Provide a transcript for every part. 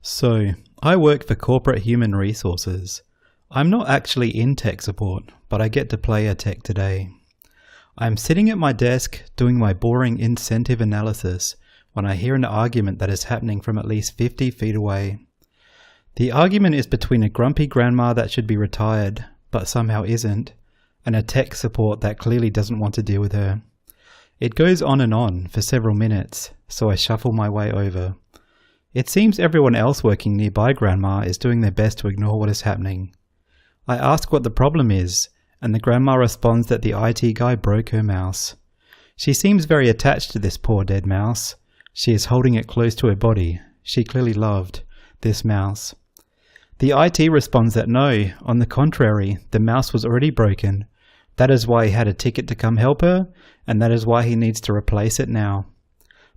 So, I work for corporate human resources. I'm not actually in tech support, but I get to play a tech today. I'm sitting at my desk doing my boring incentive analysis when I hear an argument that is happening from at least 50 feet away. The argument is between a grumpy grandma that should be retired, but somehow isn't, and a tech support that clearly doesn't want to deal with her. It goes on for several minutes, so I shuffle my way over. It seems everyone else working nearby Grandma is doing their best to ignore what is happening. I ask what the problem is, and the grandma responds that the IT guy broke her mouse. She seems very attached to this poor dead mouse. She is holding it close to her body. She clearly loved this mouse. The IT responds that no, on the contrary, the mouse was already broken. That is why he had a ticket to come help her, and that is why he needs to replace it now.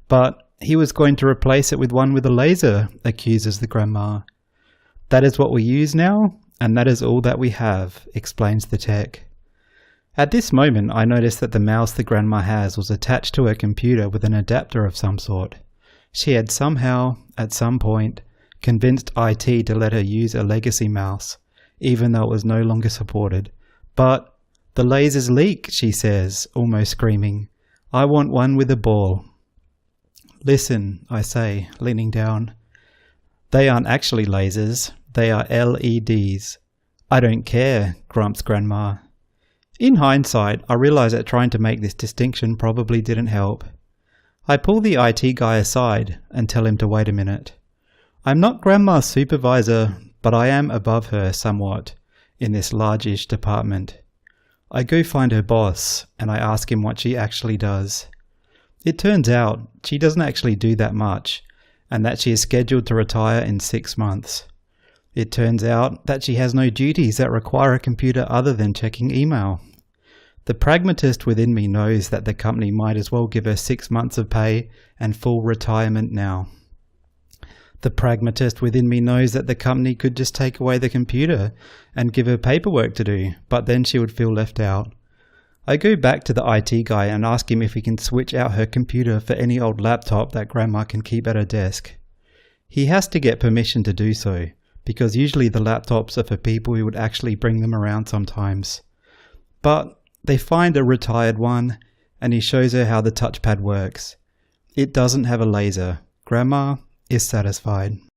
But he was going to replace it with one with a laser, accuses the grandma. That is what we use now, and that is all that we have, explains the tech. At this moment, I notice that the mouse the grandma has was attached to her computer with an adapter of some sort. She had somehow, at some point, convinced IT to let her use a legacy mouse, even though it was no longer supported. But the lasers leak, she says, almost screaming. I want one with a ball. Listen, I say, leaning down. They aren't actually lasers, they are LEDs. I don't care, grumps Grandma. In hindsight, I realize that trying to make this distinction probably didn't help. I pull the IT guy aside and tell him to wait a minute. I'm not Grandma's supervisor, but I am above her somewhat in this large-ish department. I go find her boss and I ask him what she actually does. It turns out she doesn't actually do that much, and that she is scheduled to retire in 6 months. It turns out that she has no duties that require a computer other than checking email. The pragmatist within me knows that the company might as well give her 6 months of pay and full retirement now. The pragmatist within me knows that the company could just take away the computer and give her paperwork to do, but then she would feel left out. I go back to the IT guy and ask him if he can switch out her computer for any old laptop that Grandma can keep at her desk. He has to get permission to do so, because usually the laptops are for people who would actually bring them around sometimes. But they find a retired one, and he shows her how the touchpad works. It doesn't have a laser. Grandma is satisfied.